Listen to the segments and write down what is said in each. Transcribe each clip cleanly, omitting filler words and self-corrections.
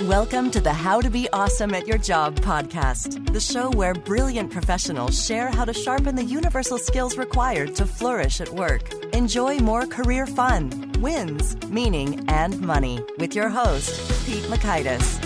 Welcome to the How to Be Awesome at Your Job podcast, the show where brilliant professionals share how to sharpen the universal skills required to flourish at work. Enjoy more career fun, wins, meaning, and money with your host, Pete Makaitis.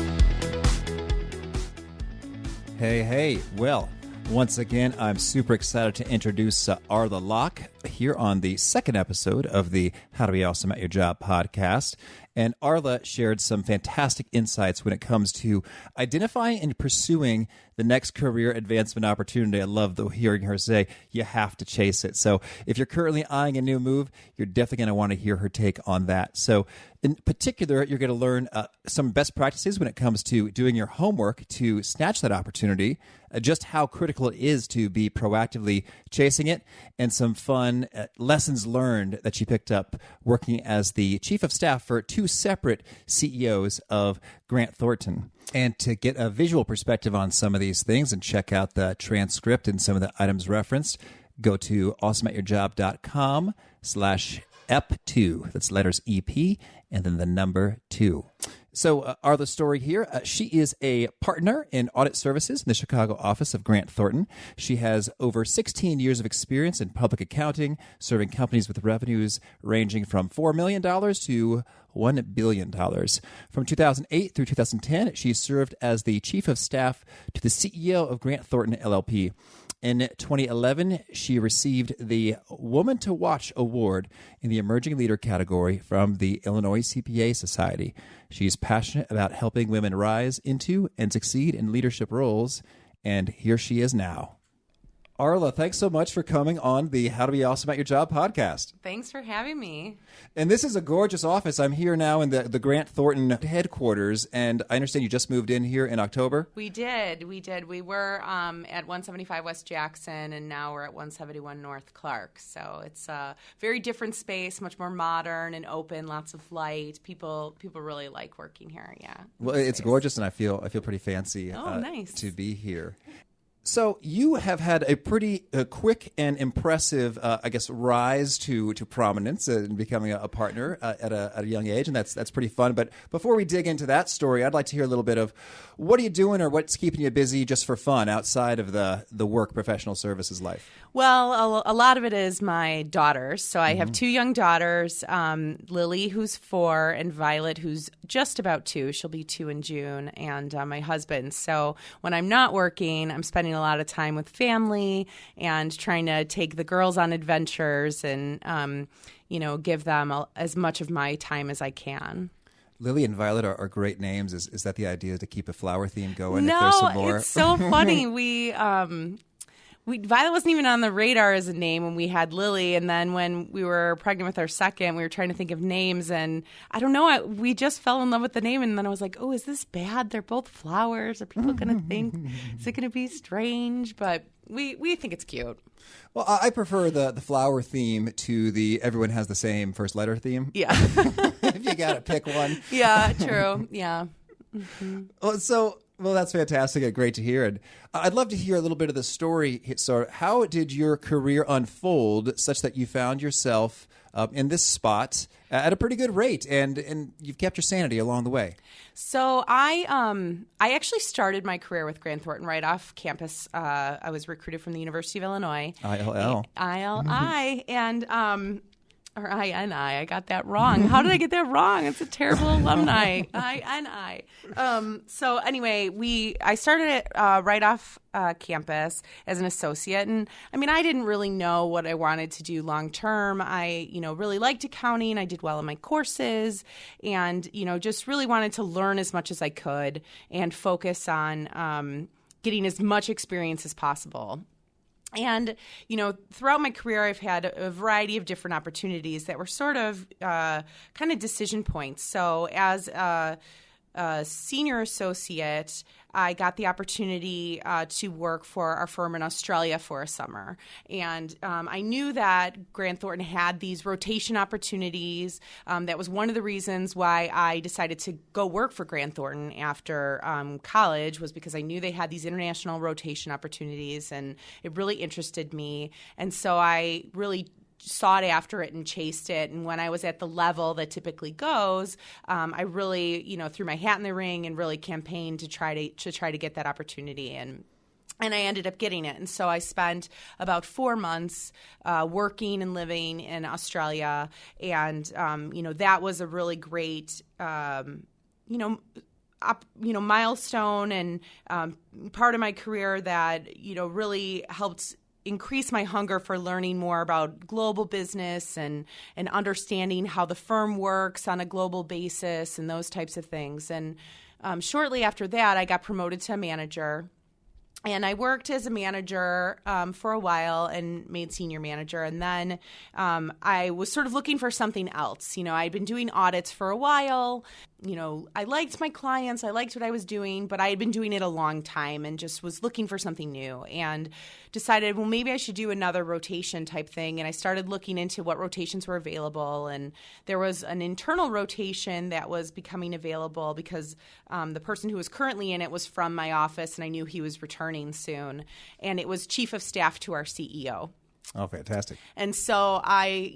Hey. Well, once again, I'm super excited to introduce Arla Lach here on the second episode of the How to Be Awesome at Your Job podcast. And Arla shared some fantastic insights when it comes to identifying and pursuing the next career advancement opportunity. I love hearing her say, you have to chase it. So if you're currently eyeing a new move, you're definitely going to want to hear her take on that. So in particular, you're going to learn some best practices when it comes to doing your homework to snatch that opportunity, just how critical it is to be proactively chasing it, and some fun lessons learned that she picked up working as the chief of staff for two separate CEOs of Grant Thornton. And to get a visual perspective on some of these things and check out the transcript and some of the items referenced, go to awesomeatyourjob.com/EP2. That's letters EP and then the number 2. So Arla's story here, she is a partner in Audit Services in the Chicago office of Grant Thornton. She has over 16 years of experience in public accounting, serving companies with revenues ranging from $4 million to $1 billion. From 2008 through 2010, she served as the chief of staff to the CEO of Grant Thornton, LLP. In 2011, she received the Woman to Watch Award in the Emerging Leader category from the Illinois CPA Society. She's passionate about helping women rise into and succeed in leadership roles, and here she is now. Arla, thanks so much for coming on the How to Be Awesome at Your Job podcast. Thanks for having me. And this is a gorgeous office. I'm here now in the Grant Thornton headquarters, and I understand you just moved in here in October? We did. We were at 175 West Jackson, and now we're at 171 North Clark. So it's a very different space, much more modern and open, lots of light. People really like working here, yeah. Well, it's gorgeous, and I feel pretty fancy nice. To be here. So you have had a pretty quick and impressive, rise to prominence and becoming a partner at a young age, and that's pretty fun. But before we dig into that story, I'd like to hear a little bit of what are you doing or what's keeping you busy just for fun outside of the work professional services life? Well, a lot of it is my daughters. So I have two young daughters, Lily, who's 4, and Violet, who's just about 2. She'll be 2 in June, and my husband. So when I'm not working, I'm spending a lot of time with family and trying to take the girls on adventures and, give them as much of my time as I can. Lily and Violet are great names. Is that the idea to keep a flower theme going? No, if there's some more? It's so funny. Violet wasn't even on the radar as a name when we had Lily, and then when we were pregnant with our second, we were trying to think of names, and I don't know, we just fell in love with the name, and then I was like, oh, is this bad? They're both flowers. Are people going to think, is it going to be strange? But we think it's cute. Well, I prefer the flower theme to the everyone has the same first letter theme. Yeah. If you got to pick one. Yeah, true. Yeah. Mm-hmm. Well, that's fantastic and great to hear. And I'd love to hear a little bit of the story. So how did your career unfold such that you found yourself in this spot at a pretty good rate and you've kept your sanity along the way? So I actually started my career with Grant Thornton right off campus. I was recruited from the University of Illinois. ILL. ILI. And or INI. I got that wrong. How did I get that wrong? It's a terrible alumni. INI. So anyway, I started it right off campus as an associate. And I mean, I didn't really know what I wanted to do long term. I, really liked accounting. I did well in my courses and, just really wanted to learn as much as I could and focus on getting as much experience as possible. And, throughout my career, I've had a variety of different opportunities that were sort of kind of decision points. So as a senior associate, I got the opportunity to work for our firm in Australia for a summer. And I knew that Grant Thornton had these rotation opportunities. That was one of the reasons why I decided to go work for Grant Thornton after college, was because I knew they had these international rotation opportunities, and it really interested me. And so I really sought after it and chased it. And when I was at the level that typically goes, I really, threw my hat in the ring and really campaigned to try to get that opportunity. And I ended up getting it. And so I spent about 4 months working and living in Australia. And, that was a really great, milestone and part of my career that, really helped increase my hunger for learning more about global business and understanding how the firm works on a global basis and those types of things. And shortly after that, I got promoted to a manager. And I worked as a manager for a while and made senior manager. And then I was sort of looking for something else. I'd been doing audits for a while. I liked my clients. I liked what I was doing, but I had been doing it a long time and just was looking for something new and decided, well, maybe I should do another rotation type thing. And I started looking into what rotations were available. And there was an internal rotation that was becoming available because the person who was currently in it was from my office, and I knew he was returning soon. And it was chief of staff to our CEO. Oh, fantastic. And so I,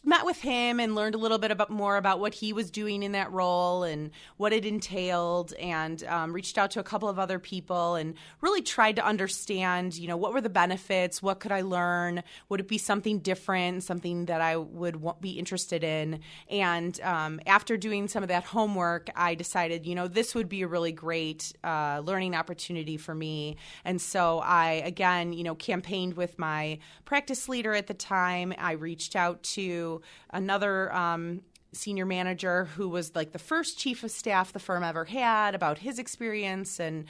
met with him and learned a little bit more about what he was doing in that role and what it entailed, and reached out to a couple of other people and really tried to understand, what were the benefits, what could I learn, would it be something different, something that I would be interested in. And after doing some of that homework, I decided, this would be a really great learning opportunity for me. And so I, again, campaigned with my practice leader at the time. I reached out to another senior manager who was like the first chief of staff the firm ever had about his experience. And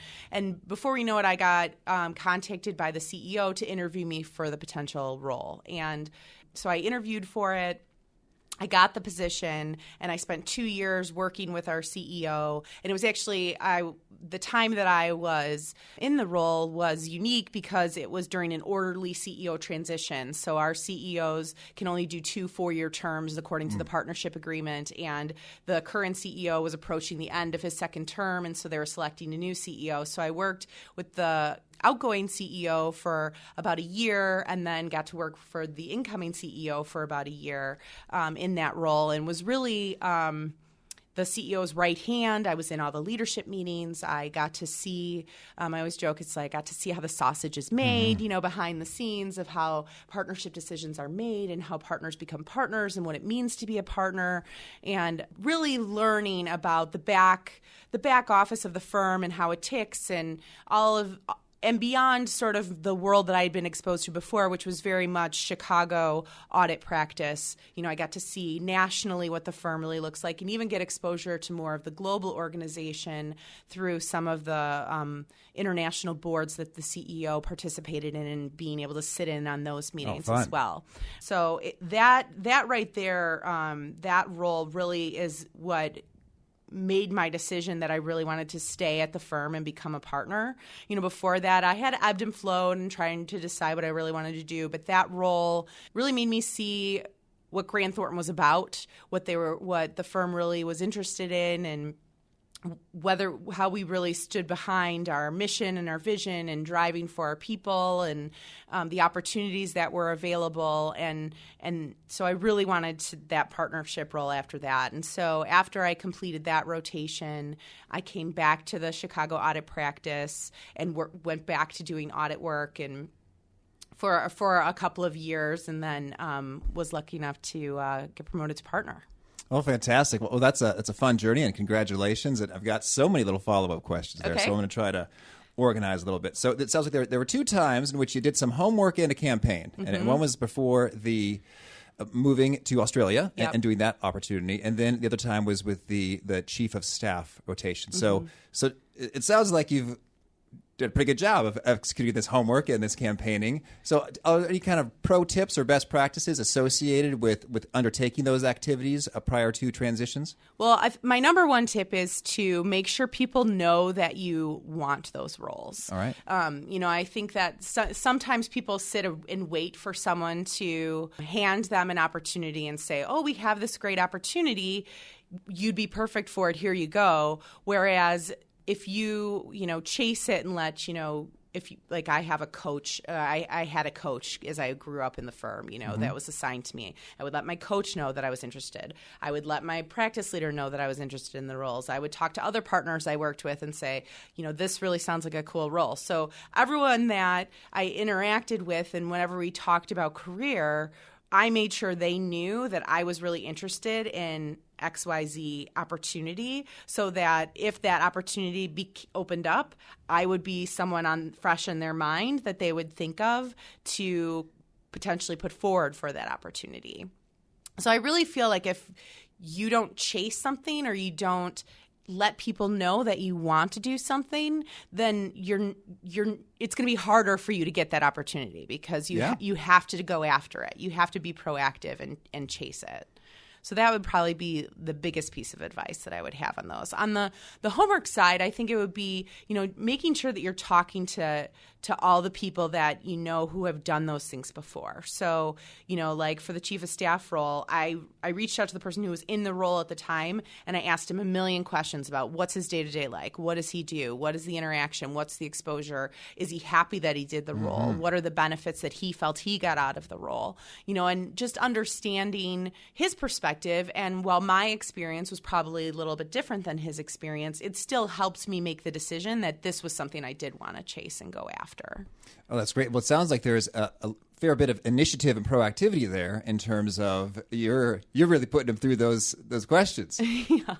before we know it, I got contacted by the CEO to interview me for the potential role. And so I interviewed for it. I got the position, and I spent 2 years working with our CEO. And it was actually the time that I was in the role was unique because it was during an orderly CEO transition. So our CEOs can only do 2 4-year terms according to the partnership agreement. And the current CEO was approaching the end of his second term, and so they were selecting a new CEO. So I worked with the outgoing CEO for about a year, and then got to work for the incoming CEO for about a year in that role, and was really the CEO's right hand. I was in all the leadership meetings. I got to see, I always joke, it's like I got to see how the sausage is made, behind the scenes of how partnership decisions are made and how partners become partners and what it means to be a partner, and really learning about the back office of the firm and how it ticks and and beyond sort of the world that I had been exposed to before, which was very much Chicago audit practice. I got to see nationally what the firm really looks like, and even get exposure to more of the global organization through some of the international boards that the CEO participated in, and being able to sit in on those meetings as well. So that right there, that role really is what made my decision that I really wanted to stay at the firm and become a partner. Before that, I had ebbed and flowed and trying to decide what I really wanted to do. But that role really made me see what Grant Thornton was about, what the firm really was interested in, and how we really stood behind our mission and our vision and driving for our people, and the opportunities that were available. And so I really wanted that partnership role after that. And so after I completed that rotation, I came back to the Chicago audit practice and went back to doing audit work and for a couple of years, and then was lucky enough to get promoted to partner. Oh, fantastic. Well, that's a fun journey, and congratulations. And I've got so many little follow-up questions there, so I'm going to try to organize a little bit. So it sounds like there were 2 times in which you did some homework and a campaign. And one was before the moving to Australia and doing that opportunity. And then the other time was with the chief of staff rotation. So it sounds like you've did a pretty good job of executing this homework and this campaigning. So are there any kind of pro tips or best practices associated with undertaking those activities prior to transitions? Well, my number one tip is to make sure people know that you want those roles. All right. I think that sometimes people sit and wait for someone to hand them an opportunity and say, oh, we have this great opportunity. You'd be perfect for it. Here you go. Whereas if you chase it and let, like I have a coach, I had a coach as I grew up in the firm, that was assigned to me. I would let my coach know that I was interested. I would let my practice leader know that I was interested in the roles. I would talk to other partners I worked with and say, this really sounds like a cool role. So everyone that I interacted with and whenever we talked about career, I made sure they knew that I was really interested in XYZ opportunity so that if that opportunity opened up, I would be someone fresh in their mind that they would think of to potentially put forward for that opportunity. So I really feel like if you don't chase something or you don't let people know that you want to do something, then it's going to be harder for you to get that opportunity because you have to go after it. You have to be proactive and chase it. So that would probably be the biggest piece of advice that I would have on those. On the homework side, I think it would be, making sure that you're talking to all the people that who have done those things before. So, like for the chief of staff role, I reached out to the person who was in the role at the time, and I asked him a million questions about what's his day-to-day like, what does he do, what is the interaction, what's the exposure, is he happy that he did the role, what are the benefits that he felt he got out of the role, and just understanding his perspective. And while my experience was probably a little bit different than his experience, it still helps me make the decision that this was something I did want to chase and go after. Oh, that's great. Well, it sounds like there's a fair bit of initiative and proactivity there in terms of you're really putting them through those questions. Yeah.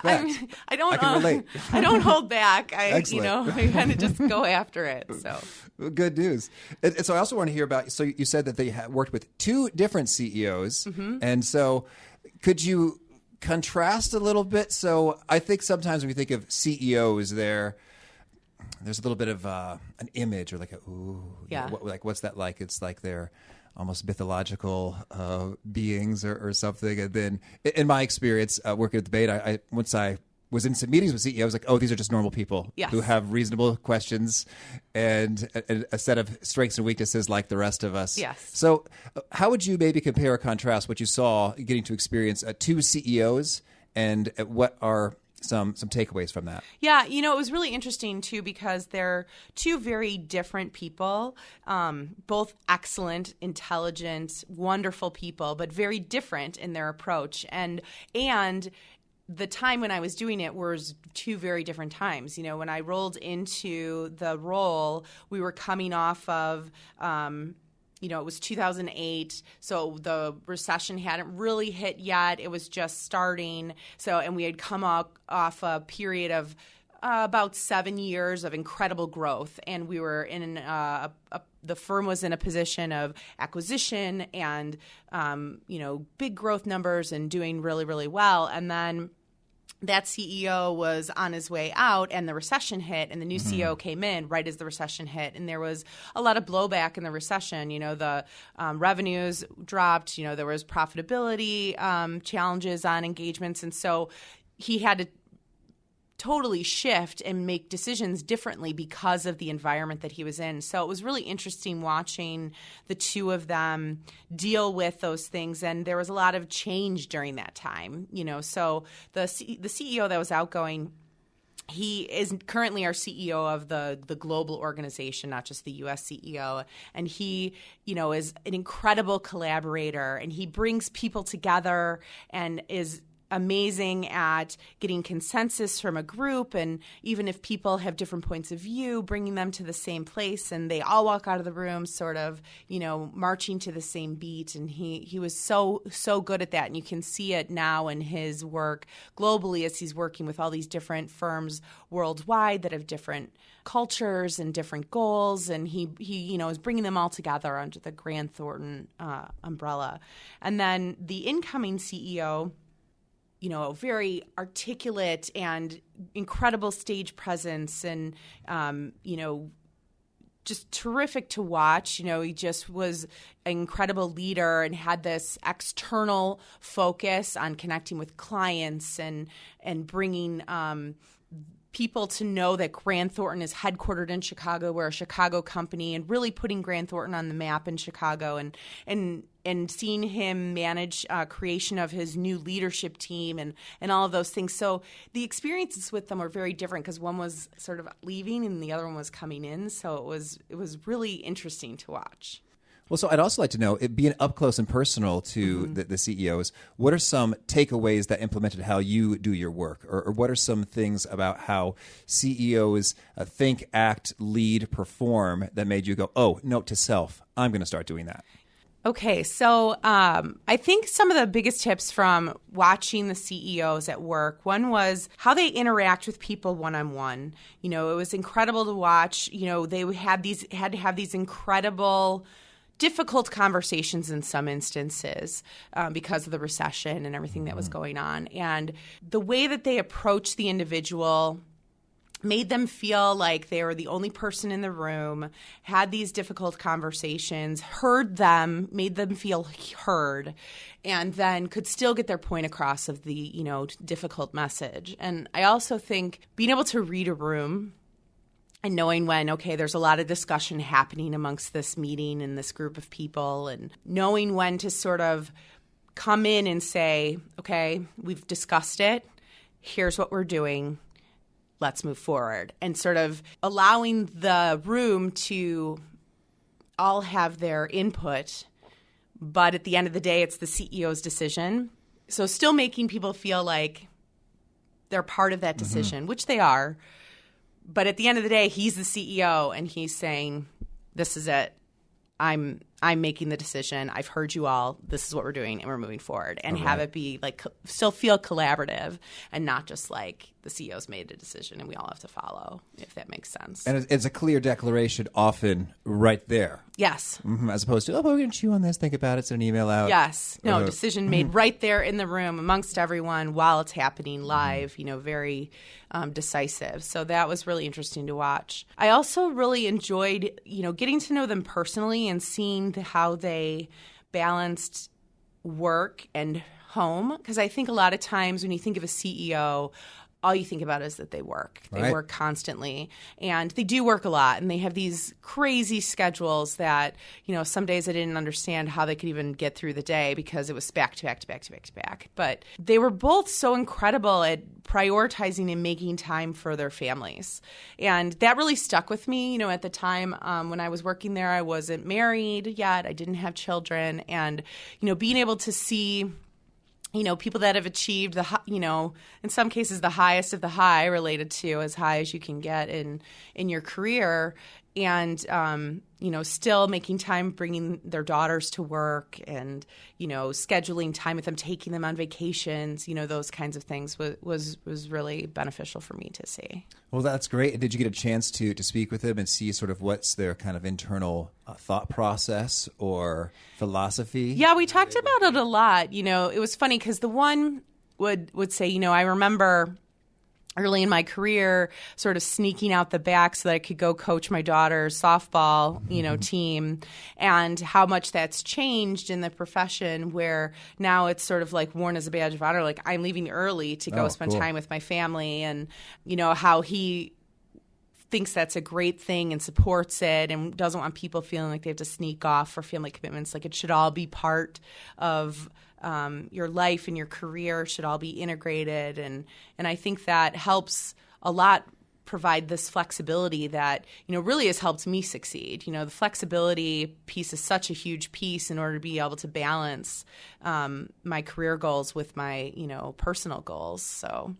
I don't. I can relate. I don't hold back. I kind of just go after it. So good news. And so I also want to hear about. So you said that they worked with two different CEOs, and so could you contrast a little bit? So I think sometimes when we think of CEOs, there's a little bit of an image or like what's that like? It's like they're almost mythological beings or something. And then in my experience working at the Bait, once I was in some meetings with CEOs, like, oh, these are just normal people who have reasonable questions and a set of strengths and weaknesses like the rest of us. Yes. So how would you maybe compare or contrast what you saw getting to experience two CEOs and what are some takeaways from that? Yeah, it was really interesting too because they're two very different people, both excellent, intelligent, wonderful people, but very different in their approach. And the time when I was doing it was two very different times. When I rolled into the role, we were coming off of it was 2008, so the recession hadn't really hit yet. It was just starting. And we had come off a period of about 7 years of incredible growth, and we were in the firm was in a position of acquisition and big growth numbers and doing really, really well. And then that CEO was on his way out and the recession hit and the new CEO came in right as the recession hit. And there was a lot of blowback in the recession. The revenues dropped, there was profitability challenges on engagements. And so he had to totally shift and make decisions differently because of the environment that he was in. So it was really interesting watching the two of them deal with those things. And there was a lot of change during that time, So the CEO that was outgoing, he is currently our CEO of the global organization, not just the U.S. CEO. And he, is an incredible collaborator, and he brings people together and is amazing at getting consensus from a group, and even if people have different points of view, bringing them to the same place, and they all walk out of the room sort of, marching to the same beat. And he was so good at that, and you can see it now in his work globally as he's working with all these different firms worldwide that have different cultures and different goals, and he is bringing them all together under the Grant Thornton umbrella. And then the incoming CEO, very articulate and incredible stage presence and, just terrific to watch. He just was an incredible leader and had this external focus on connecting with clients and bringing people to know that Grant Thornton is headquartered in Chicago. We're a Chicago company, and really putting Grant Thornton on the map in Chicago, and seeing him manage creation of his new leadership team and all of those things. So the experiences with them were very different because one was sort of leaving and the other one was coming in. So it was really interesting to watch. Well, so I'd also like to know, being up close and personal to the CEOs, what are some takeaways that implemented how you do your work? Or what are some things about how CEOs think, act, lead, perform that made you go, oh, note to self, I'm going to start doing that? Okay, so I think some of the biggest tips from watching the CEOs at work, one was how they interact with people one-on-one. You know, it was incredible to watch. You know, they had to have these incredible, difficult conversations in some instances because of the recession and everything that was going on. And the way that they approached the individual made them feel like they were the only person in the room, had these difficult conversations, heard them, made them feel heard, and then could still get their point across of the, you know, difficult message. And I also think being able to read a room and knowing when, okay, there's a lot of discussion happening amongst this meeting and this group of people, and knowing when to sort of come in and say, okay, we've discussed it, here's what we're doing, let's move forward, and sort of allowing the room to all have their input, but at the end of the day, it's the CEO's decision. So still making people feel like they're part of that decision, which they are. But at the end of the day, he's the CEO, and he's saying, this is it. I'm making the decision. I've heard you all. This is what we're doing, and we're moving forward. And have it be like still feel collaborative and not just like the CEO's made a decision and we all have to follow, if that makes sense. And it's a clear declaration often right there. Yes. As opposed to, oh, we're going to chew on this, think about it, send an email out. Yes. No, decision made right there in the room amongst everyone while it's happening live, you know, very decisive. So that was really interesting to watch. I also really enjoyed, you know, getting to know them personally and seeing how they balanced work and home. Because I think a lot of times when you think of a CEO, all you think about is that they work. They work constantly. And they do work a lot. And they have these crazy schedules that, you know, some days I didn't understand how they could even get through the day because it was back to back to back to back to back. But they were both so incredible at prioritizing and making time for their families. And that really stuck with me. You know, at the time when I was working there, I wasn't married yet. I didn't have children. And, you know, being able to see, you know, people that have achieved the, you know, in some cases the highest of the high, related to as high as you can get in your career, and you know, still making time, bringing their daughters to work, and you know, scheduling time with them, taking them on vacations, you know, those kinds of things was really beneficial for me to see. Well, that's great. Did you get a chance to speak with them and see sort of what's their kind of internal thought process or philosophy? Yeah, we talked about it a lot. You know, it was funny because the one would say, you know, I remember early in my career sort of sneaking out the back so that I could go coach my daughter's softball, you know, team, and how much that's changed in the profession, where now it's sort of like worn as a badge of honor. Like, I'm leaving early to go spend time with my family, and, you know, how he thinks that's a great thing and supports it and doesn't want people feeling like they have to sneak off for family commitments. Like, it should all be part of your life, and your career should all be integrated. And I think that helps a lot provide this flexibility that, you know, really has helped me succeed. You know, the flexibility piece is such a huge piece in order to be able to balance my career goals with my, you know, personal goals. So,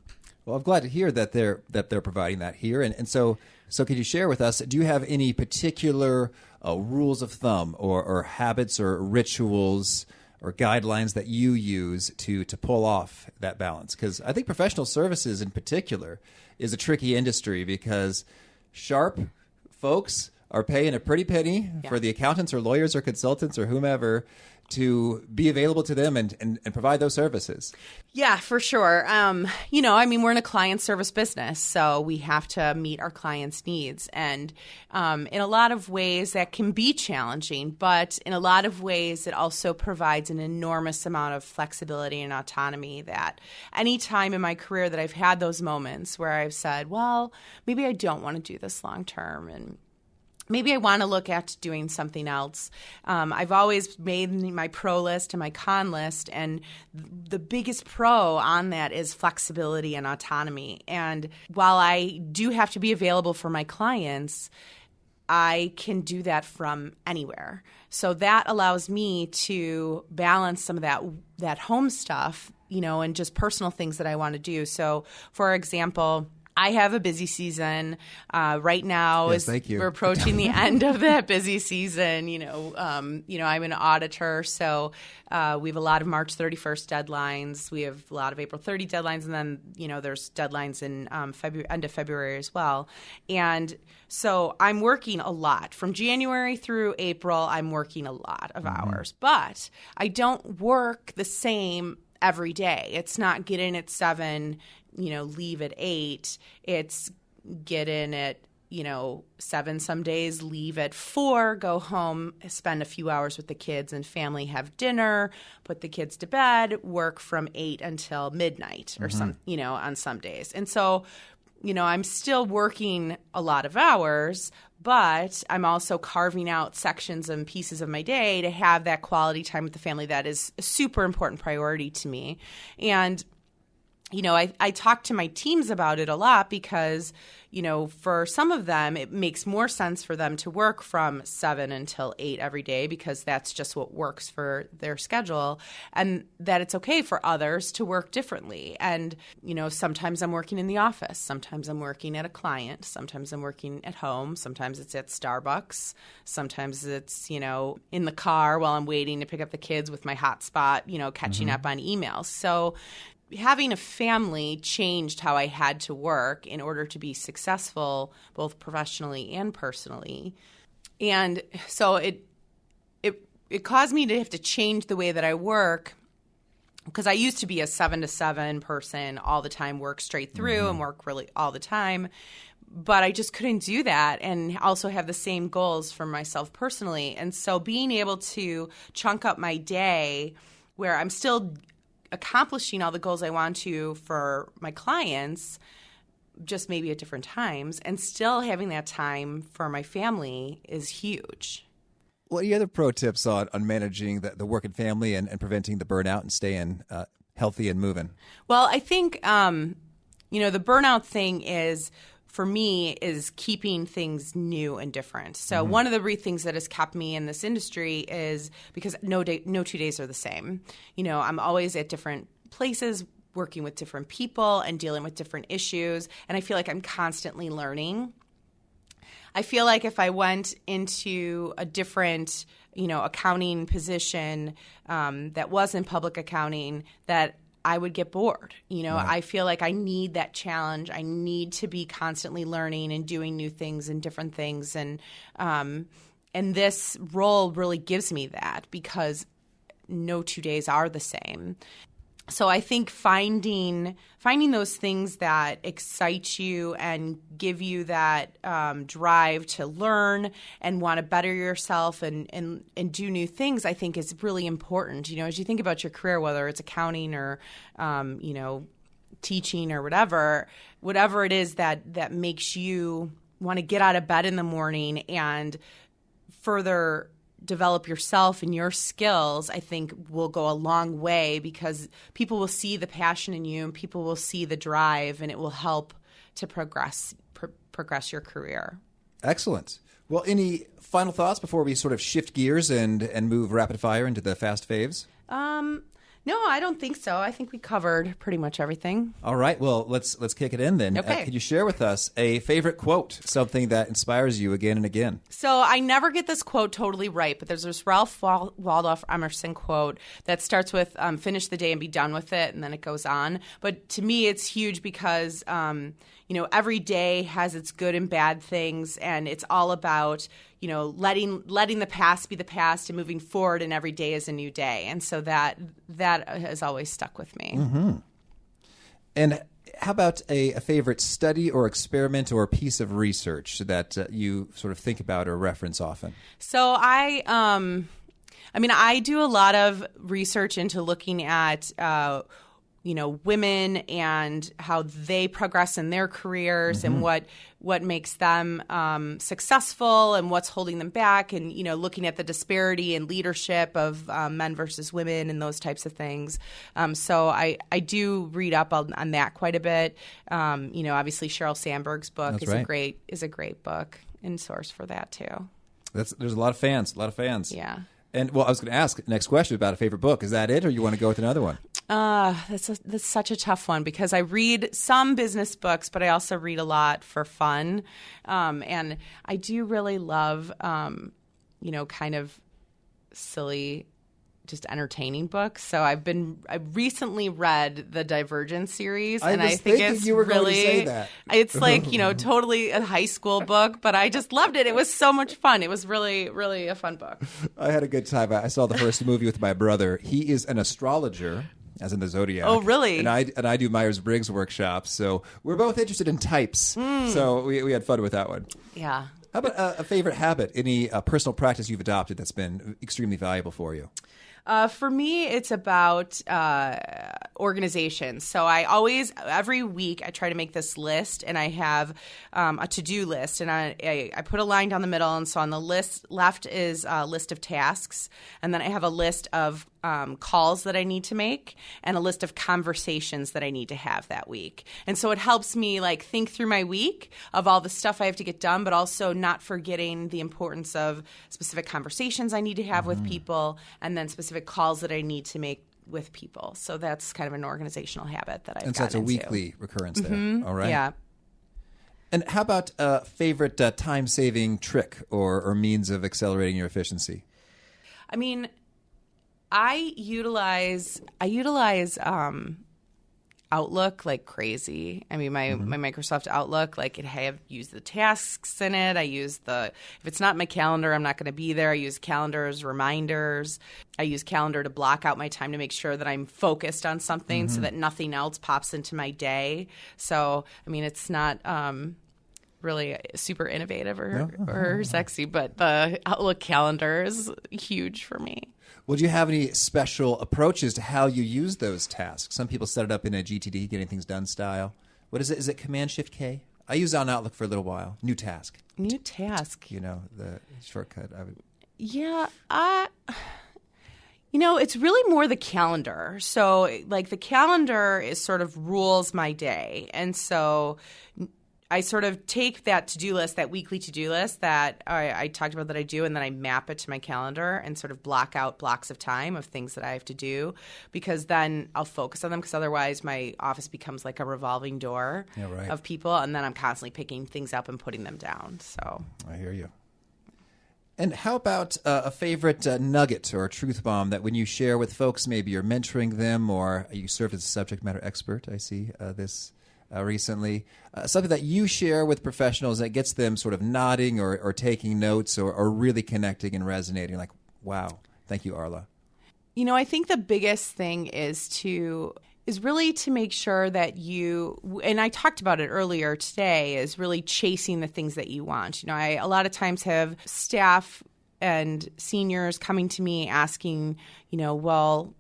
well, I'm glad to hear that they're providing that here. And so could you share with us, do you have any particular rules of thumb or habits or rituals or guidelines that you use to pull off that balance? Because I think professional services in particular is a tricky industry, because sharp folks are paying a pretty penny for the accountants or lawyers or consultants or whomever to be available to them and provide those services. Yeah, for sure. We're in a client service business, so we have to meet our clients' needs. And in a lot of ways, that can be challenging, but in a lot of ways, it also provides an enormous amount of flexibility and autonomy that any time in my career that I've had those moments where I've said, well, maybe I don't want to do this long term, and maybe I want to look at doing something else. I've always made my pro list and my con list, and the biggest pro on that is flexibility and autonomy. And while I do have to be available for my clients, I can do that from anywhere. So that allows me to balance some of that home stuff, and just personal things that I want to do. So, for example, I have a busy season right now. Yes, thank you. We're approaching the end of that busy season. I'm an auditor, so we have a lot of March 31st deadlines. We have a lot of April 30 deadlines, and then there's deadlines in end of February as well. And so I'm working a lot from January through April. I'm working a lot of hours, but I don't work the same every day. It's not get in at 7. Leave at 8. It's get in at, 7 some days, leave at 4, go home, spend a few hours with the kids and family, have dinner, put the kids to bed, work from 8 until midnight or on some days. And so, I'm still working a lot of hours, but I'm also carving out sections and pieces of my day to have that quality time with the family. That is a super important priority to me. And I talk to my teams about it a lot because, for some of them, it makes more sense for them to work from 7 until 8 every day because that's just what works for their schedule, and that it's okay for others to work differently. And, sometimes I'm working in the office. Sometimes I'm working at a client. Sometimes I'm working at home. Sometimes it's at Starbucks. Sometimes it's, in the car while I'm waiting to pick up the kids with my hotspot, catching up on emails. So having a family changed how I had to work in order to be successful, both professionally and personally. And so it caused me to have to change the way that I work, because I used to be a 7 to 7 person all the time, work straight through and work really all the time. But I just couldn't do that and also have the same goals for myself personally. And so being able to chunk up my day where I'm still accomplishing all the goals I want to for my clients, just maybe at different times, and still having that time for my family is huge. What are your other pro tips on managing the work and family and preventing the burnout and staying healthy and moving? Well, I think, the burnout thing is, for me, is keeping things new and different. So one of the things that has kept me in this industry is because no 2 days are the same. I'm always at different places, working with different people and dealing with different issues, and I feel like I'm constantly learning. I feel like if I went into a different, accounting position that wasn't public accounting, that I would get bored. Right. I feel like I need that challenge. I need to be constantly learning and doing new things and different things. And this role really gives me that because no 2 days are the same. So I think finding those things that excite you and give you that drive to learn and want to better yourself and do new things, I think is really important. As you think about your career, whether it's accounting or teaching or whatever it is that makes you want to get out of bed in the morning and further develop yourself and your skills, I think will go a long way because people will see the passion in you and people will see the drive, and it will help to progress your career. Excellent. Well, any final thoughts before we sort of shift gears and move rapid fire into the fast faves? No, I don't think so. I think we covered pretty much everything. All right. Well, let's kick it in then. Okay. Could you share with us a favorite quote, something that inspires you again and again? So I never get this quote totally right, but there's this Ralph Waldo Emerson quote that starts with finish the day and be done with it, and then it goes on. But to me, it's huge because every day has its good and bad things, and it's all about letting the past be the past and moving forward, and every day is a new day. And so that has always stuck with me. Mm-hmm. And how about a favorite study or experiment or piece of research that you sort of think about or reference often? So I do a lot of research into looking at women and how they progress in their careers, and what makes them successful and what's holding them back, and looking at the disparity in leadership of men versus women and those types of things. So I do read up on that quite a bit. Obviously Sheryl Sandberg's book is a great book and source for that too. There's a lot of fans. Yeah. And I was going to ask next question about a favorite book. Is that it, or you want to go with another one? That's such a tough one, because I read some business books, but I also read a lot for fun. And I do really love, kind of silly, just entertaining books. So I recently read the Divergent series, and I think it's you were really, going to say that. It's like, totally a high school book, but I just loved it. It was so much fun. It was really, really a fun book. I had a good time. I saw the first movie with my brother. He is an astrologer, as in the zodiac. Oh, really? And I do Myers-Briggs workshops, so we're both interested in types. So we had fun with that one. Yeah. How about a favorite habit? Any personal practice you've adopted that's been extremely valuable for you? For me, it's about organization. So every week, I try to make this list, and I have a to-do list, and I put a line down the middle, and so on the list left is a list of tasks, and then I have a list of calls that I need to make, and a list of conversations that I need to have that week. And so it helps me think through my week of all the stuff I have to get done, but also not forgetting the importance of specific conversations I need to have with people, and then specific calls that I need to make with people. So that's kind of an organizational habit that I've gotten into. And so that's a weekly recurrence there. All right. Yeah. And how about a favorite time-saving trick or means of accelerating your efficiency? I mean, I utilize Outlook like crazy. I mean, my Microsoft Outlook, I have used the tasks in it. I use if it's not my calendar, I'm not going to be there. I use calendars, reminders. I use calendar to block out my time to make sure that I'm focused on something so that nothing else pops into my day. So, I mean, it's not really super innovative or sexy, but the Outlook calendar is huge for me. Well, do you have any special approaches to how you use those tasks? Some people set it up in a GTD, getting things done style. What is it? Is it Command-Shift-K? I used it on Outlook for a little while. New task. New task. The shortcut. Yeah. It's really more the calendar. So, the calendar is sort of rules my day. And so I sort of take that to-do list, that weekly to-do list that I talked about that I do, and then I map it to my calendar and sort of block out blocks of time of things that I have to do, because then I'll focus on them, because otherwise my office becomes like a revolving door of people, and then I'm constantly picking things up and putting them down. So I hear you. And how about a favorite nugget or a truth bomb that when you share with folks, maybe you're mentoring them or you serve as a subject matter expert, I see this recently, something that you share with professionals that gets them sort of nodding or taking notes or really connecting and resonating, like, wow, thank you, Arla. I think the biggest thing is really to make sure that you, and I talked about it earlier today, is really chasing the things that you want. I a lot of times have staff and seniors coming to me asking, well,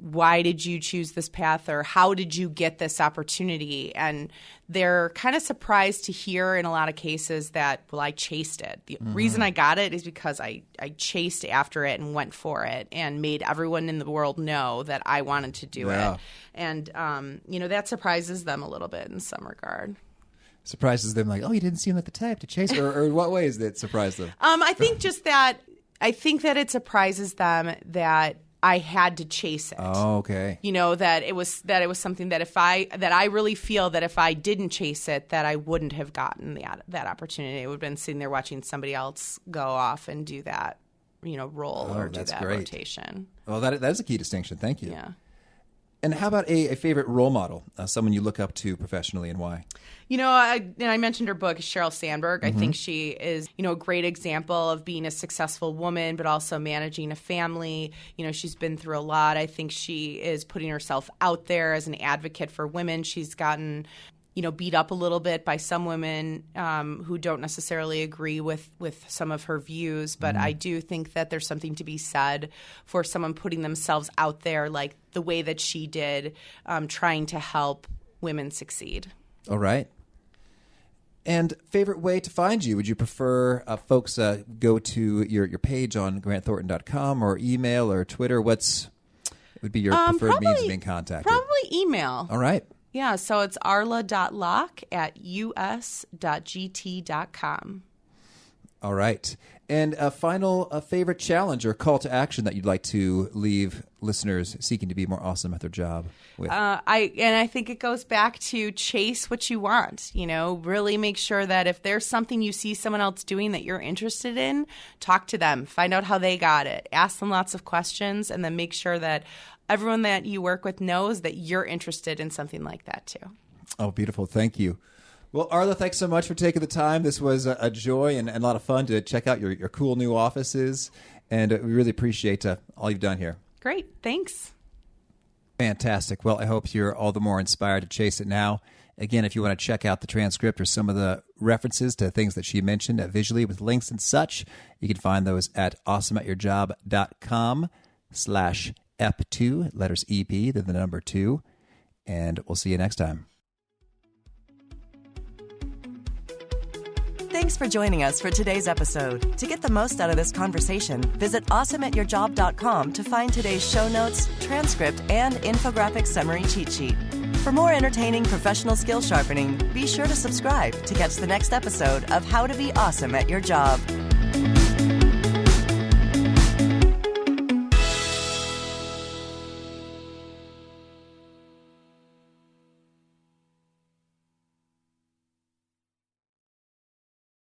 why did you choose this path, or how did you get this opportunity? And they're kind of surprised to hear in a lot of cases that, well, I chased it. The reason I got it is because I chased after it and went for it and made everyone in the world know that I wanted to do it. And, that surprises them a little bit in some regard. Surprises them like, oh, you didn't seem like the type to chase, or in what ways did it surprise them? I think that it surprises them that I had to chase it. Oh, okay. That it was something that I really feel that if I didn't chase it, that I wouldn't have gotten that opportunity. I would have been sitting there watching somebody else go off and do that, role or do that rotation. Well, that is a key distinction. Thank you. Yeah. And how about a favorite role model, someone you look up to professionally, and why? I mentioned her book, Sheryl Sandberg. I think she is, a great example of being a successful woman, but also managing a family. She's been through a lot. I think she is putting herself out there as an advocate for women. She's gotten beat up a little bit by some women who don't necessarily agree with some of her views. But I do think that there's something to be said for someone putting themselves out there like the way that she did, trying to help women succeed. All right. And favorite way to find you? Would you prefer folks go to your page on grantthornton.com or email or Twitter? Would be your preferred means of being contacted? Probably email. All right. Yeah, so it's arla.lach@us.gt.com. All right. And a final favorite challenge or call to action that you'd like to leave listeners seeking to be more awesome at their job with? I think it goes back to chase what you want. Really make sure that if there's something you see someone else doing that you're interested in, talk to them, find out how they got it, ask them lots of questions, and then make sure that everyone that you work with knows that you're interested in something like that too. Oh, beautiful. Thank you. Well, Arla, thanks so much for taking the time. This was a joy and a lot of fun to check out your cool new offices, and we really appreciate all you've done here. Great. Thanks. Fantastic. Well, I hope you're all the more inspired to chase it now. Again, if you want to check out the transcript or some of the references to things that she mentioned visually with links and such, you can find those at awesomeatyourjob.com/EP2, letters EP, then the number 2, and we'll see you next time. Thanks for joining us for today's episode. To get the most out of this conversation, visit awesomeatyourjob.com to find today's show notes, transcript, and infographic summary cheat sheet. For more entertaining professional skill sharpening, be sure to subscribe to catch the next episode of How to Be Awesome at Your Job.